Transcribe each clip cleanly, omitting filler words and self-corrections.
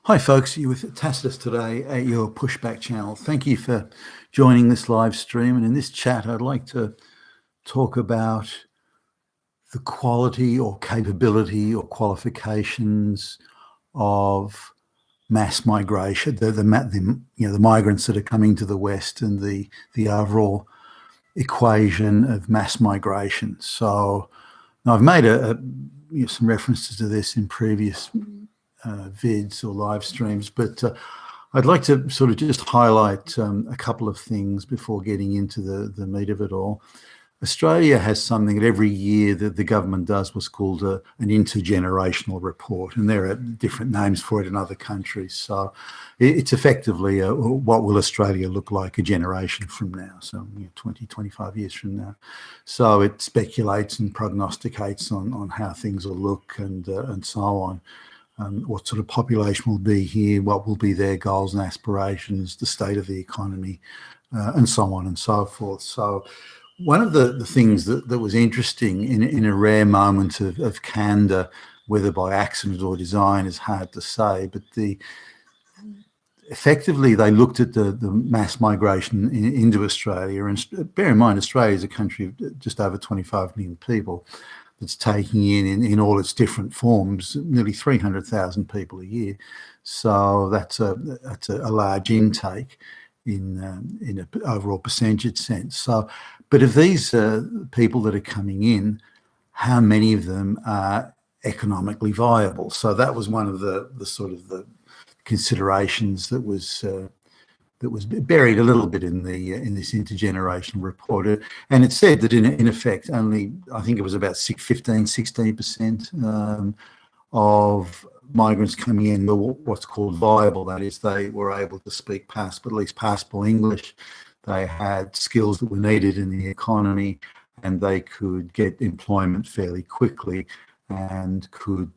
Hi folks, you're with Tacitus today at your Pushback channel. Thank you for joining this live stream. And in this chat, I'd like to talk about the quality or capability or qualifications of mass migration, the migrants that are coming to the West, and the overall equation of mass migration. So now I've made some references to this in previous vids or live streams, but I'd like to sort of just highlight a couple of things before getting into the meat of it all. Australia has something that every year that the government does what's called an intergenerational report, and there are different names for it in other countries. So it's effectively what will Australia look like a generation from now, so 20, 25 years from now. So it speculates and prognosticates on how things will look and so on. What sort of population will be here, what will be their goals and aspirations, the state of the economy, and so on and so forth. So one of the things that was interesting in a rare moment of candor, whether by accident or design is hard to say, but effectively they looked at the mass migration into Australia, and bear in mind Australia is a country of just over 25 million people that's taking in all its different forms nearly 300,000 people a year. So that's a large intake in an overall percentage sense. So, but of these people that are coming in, how many of them are economically viable? So that was one of the sort of the considerations that was buried a little bit in this intergenerational report, and it said that in effect only, I think it was about 16% of migrants coming in were what's called viable. That is, they were able to speak at least passable English. They had skills that were needed in the economy, and they could get employment fairly quickly and could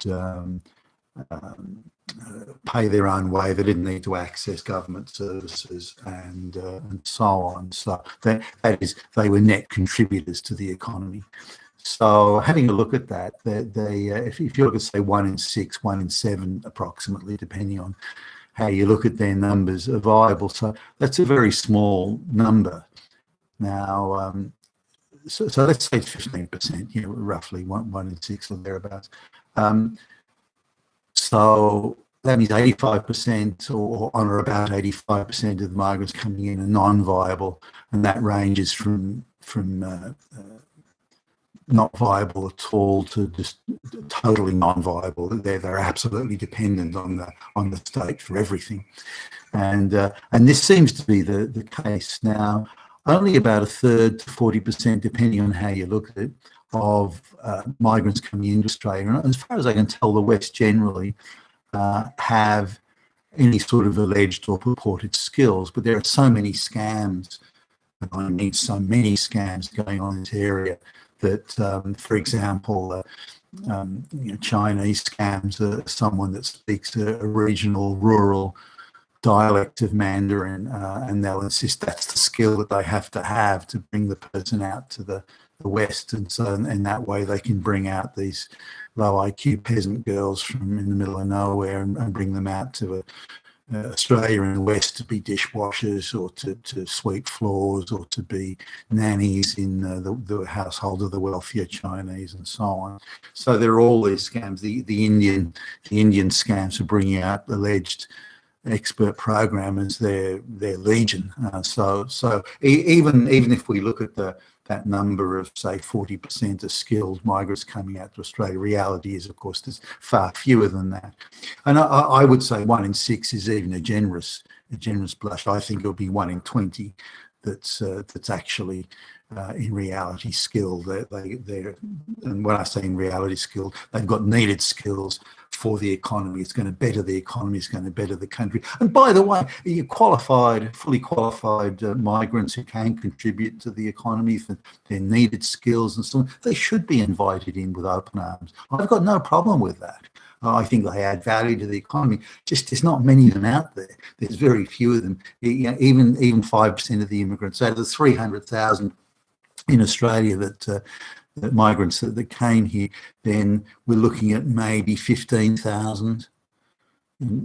pay their own way. They didn't need to access government services and so on. So that is, they were net contributors to the economy. So having a look at that, if you look at, say, 1 in 6, 1 in 7 approximately, depending on how you look at their numbers, are viable. So that's a very small number. Now, so let's say 15%, roughly one in 6 or thereabouts. So that means 85% or on or about 85% of the migrants coming in are non-viable, and that ranges from not viable at all to just totally non-viable. They're absolutely dependent on the state for everything, and this seems to be the case now. Only about 1/3 to 40%, depending on how you look at it, of migrants coming into Australia, and as far as I can tell, the West generally have any sort of alleged or purported skills, but there are so many scams, and I need so many scams going on in this area that, for example, Chinese scams are someone that speaks a regional, rural dialect of Mandarin, and they'll insist that's the skill that they have to bring the person out to the West, and so in that way they can bring out these low IQ peasant girls from in the middle of nowhere and bring them out to Australia and the West to be dishwashers or to sweep floors or to be nannies in the household of the wealthier Chinese and so on. So there are all these scams. The Indian scams are bringing out alleged expert programmers. They're legion. So even if we look at that number of, say, 40% of skilled migrants coming out to Australia, reality is, of course, there's far fewer than that. And I would say 1 in 6 is even a generous blush. I think it'll be 1 in 20 that's actually in reality skilled. And when I say in reality skilled, they've got needed skills for the economy. It's going to better the economy. It's going to better the country. And by the way, you fully qualified migrants who can contribute to the economy for their needed skills and so on, they should be invited in with open arms. I've got no problem with that. I think they add value to the economy. Just there's not many of them out there. There's very few of them. Even 5% of the immigrants out of the 300,000 in Australia that migrants that came here, then we're looking at maybe 15,000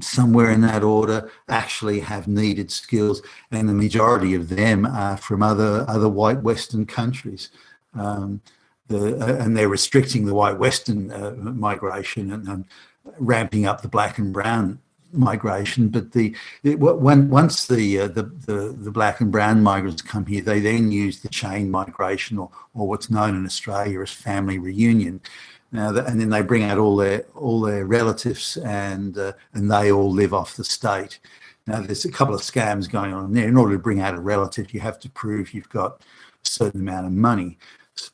somewhere in that order, actually have needed skills, and the majority of them are from other white Western countries. And they're restricting the white Western migration and ramping up the black and brown migration. But once the black and brown migrants come here, they then use the chain migration, or what's known in Australia as family reunion. Now, and then they bring out all their relatives, and they all live off the state. Now, there's a couple of scams going on there. In order to bring out a relative, you have to prove you've got a certain amount of money.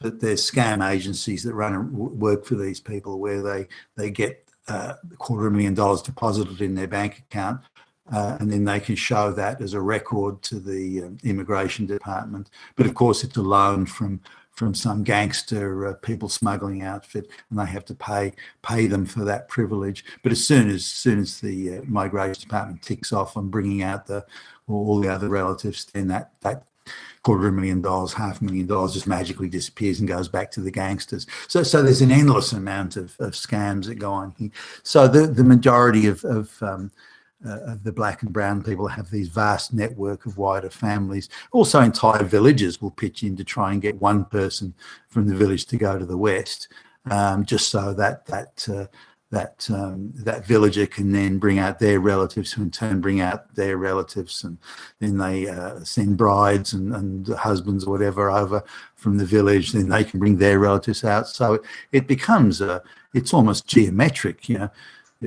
But there's scam agencies that run and work for these people, where they get $250,000 deposited in their bank account, and then they can show that as a record to the immigration department. But of course, it's a loan from some gangster people smuggling outfit, and they have to pay them for that privilege. But as soon as the migration department ticks off on bringing out all the other relatives, then that $250,000, $500,000 just magically disappears and goes back to the gangsters. So there's an endless amount of scams that go on here. So the majority of the black and brown people have these vast network of wider families. Also, entire villages will pitch in to try and get one person from the village to go to the west, just so that villager can then bring out their relatives, who in turn bring out their relatives, and then they send brides and husbands or whatever over from the village. Then they can bring their relatives out. So it becomes it's almost geometric,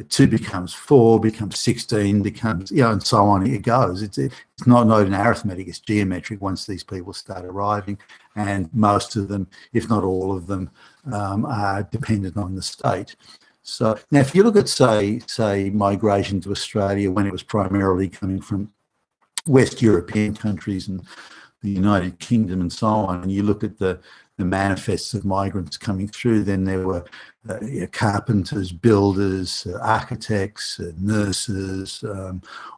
2 becomes 4, becomes 16, becomes, and so on it goes. It's not an arithmetic, it's geometric once these people start arriving, and most of them, if not all of them, are dependent on the state. So now, if you look at, say migration to Australia when it was primarily coming from West European countries and the United Kingdom and so on, and you look at the manifests of migrants coming through, then there were carpenters, builders, architects, nurses,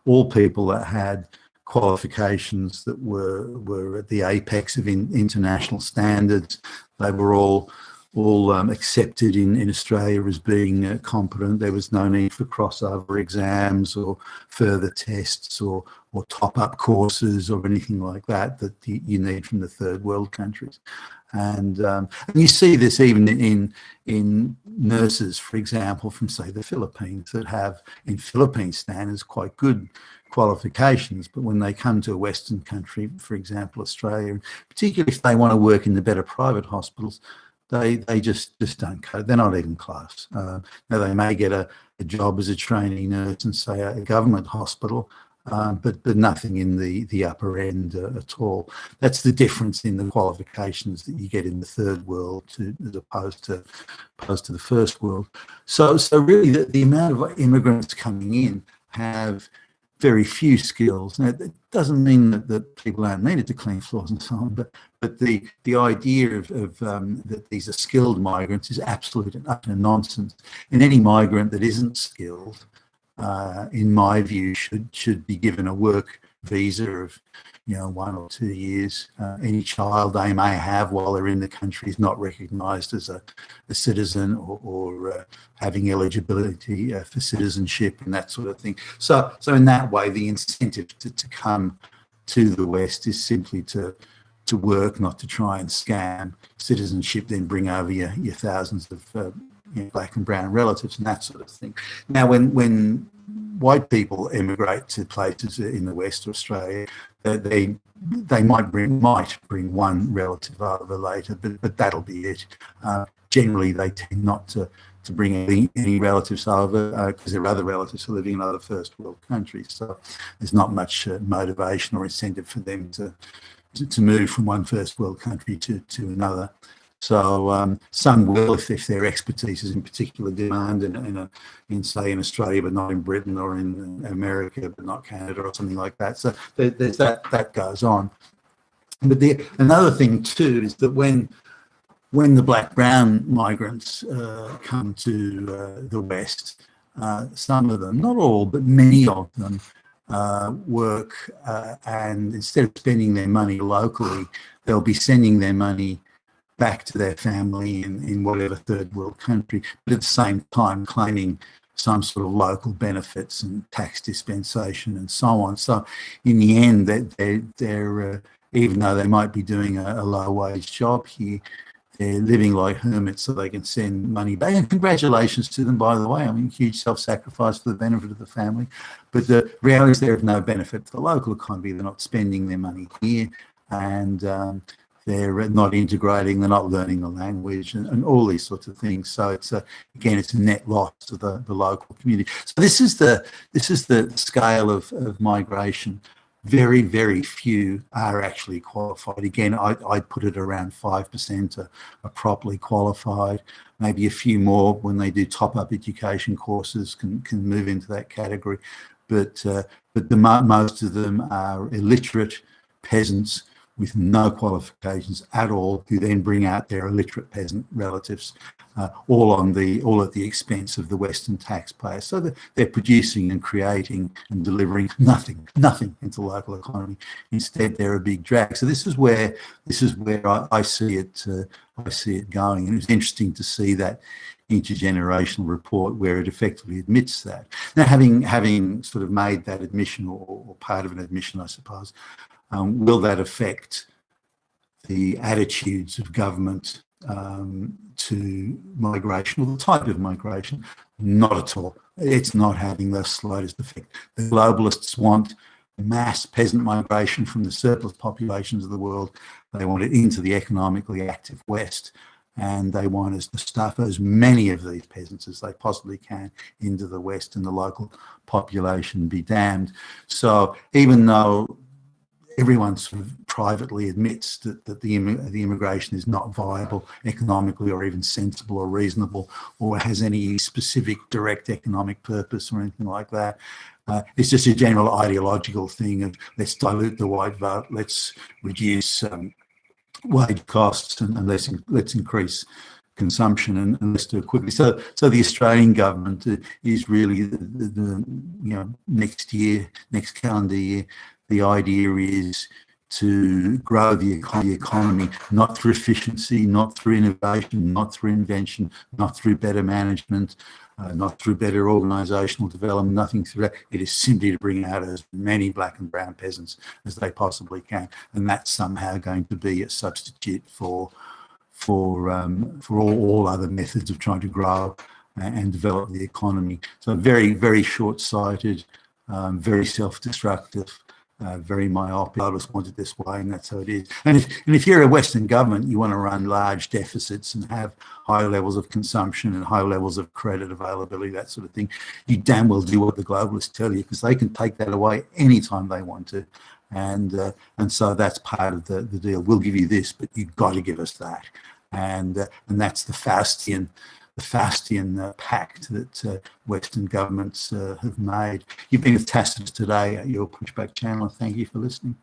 all people that had qualifications that were at the apex of international standards. They were all accepted in Australia as being competent. There was no need for crossover exams or further tests or top-up courses or anything like that you need from the third world countries. And you see this even in nurses, for example, from, say, the Philippines, that have, in Philippine standards, quite good qualifications, but when they come to a Western country, for example, Australia, particularly if they want to work in the better private hospitals, they just don't code. They're not even close. Now, they may get a job as a trainee nurse in, say, a government hospital, but nothing in the upper end at all. That's the difference in the qualifications that you get in the third world as opposed to the first world. So really, the amount of immigrants coming in have very few skills. Now, it doesn't mean that people aren't needed to clean floors and so on, but the idea of that these are skilled migrants is absolute and utter nonsense. And any migrant that isn't skilled, in my view, should be given a work visa of 1 or 2 years. Any child they may have while they're in the country is not recognised as a citizen or having eligibility for citizenship and that sort of thing. So in that way, the incentive to come to the West is simply to work, not to try and scam citizenship, then bring over your thousands of black and brown relatives and that sort of thing. Now, when white people emigrate to places in the West, Australia, they might bring one relative over later, but that'll be it. Generally, they tend not to bring any relatives over because their other relatives are living in other first world countries. So there's not much motivation or incentive for them to move from one first world country to another. So some will, if their expertise is in particular demand in say in Australia but not in Britain, or in America but not Canada, or something like that. So there's that goes on. But another thing too is that when the black-brown migrants come to the West, some of them, not all, but many of them, work and instead of spending their money locally, they'll be sending their money back to their family in whatever third world country, but at the same time claiming some sort of local benefits and tax dispensation and so on. So in the end, they're even though they might be doing a low wage job here, they're living like hermits so they can send money back. And congratulations to them, by the way. I mean, huge self-sacrifice for the benefit of the family. But the reality is they're of no benefit to the local economy. They're not spending their money here, and they're not integrating, they're not learning the language, and all these sorts of things. So it's again, it's a net loss to the local community. So this is the scale of migration. Very, very few are actually qualified. Again, I'd put it around 5% are properly qualified. Maybe a few more when they do top-up education courses can move into that category. But most of them are illiterate peasants with no qualifications at all, who then bring out their illiterate peasant relatives, all at the expense of the Western taxpayer. So they're producing and creating and delivering nothing into the local economy. Instead, they're a big drag. So this is where I see it. I see it going, and it's interesting to see that intergenerational report where it effectively admits that. Now, having sort of made that admission, or part of an admission, I suppose. Will that affect the attitudes of government to migration, or the type of migration? Not at all. It's not having the slightest effect. The globalists want mass peasant migration from the surplus populations of the world. They want it into the economically active West, and they want us to stuff as many of these peasants as they possibly can into the West, and the local population be damned. So even though everyone sort of privately admits that the immigration is not viable economically, or even sensible or reasonable, or has any specific direct economic purpose or anything like that. It's just a general ideological thing of, let's dilute the white vote, let's reduce wage costs, and let's increase consumption, and let's do it quickly. So the Australian government is really the next calendar year. The idea is to grow the economy, not through efficiency, not through innovation, not through invention, not through better management, not through better organisational development, nothing through that. It is simply to bring out as many black and brown peasants as they possibly can, and that's somehow going to be a substitute for all other methods of trying to grow and develop the economy. So very, very short-sighted, very self-destructive. Very myopic. I just want it this way, and that's how it is. And if you're a Western government, you want to run large deficits and have high levels of consumption and high levels of credit availability, that sort of thing, you damn well do what the globalists tell you, because they can take that away anytime they want to. And so that's part of the deal. We'll give you this, but you've got to give us that. And that's the Faustian pact that Western governments have made. You've been with Tacitus today at your Pushback channel. Thank you for listening.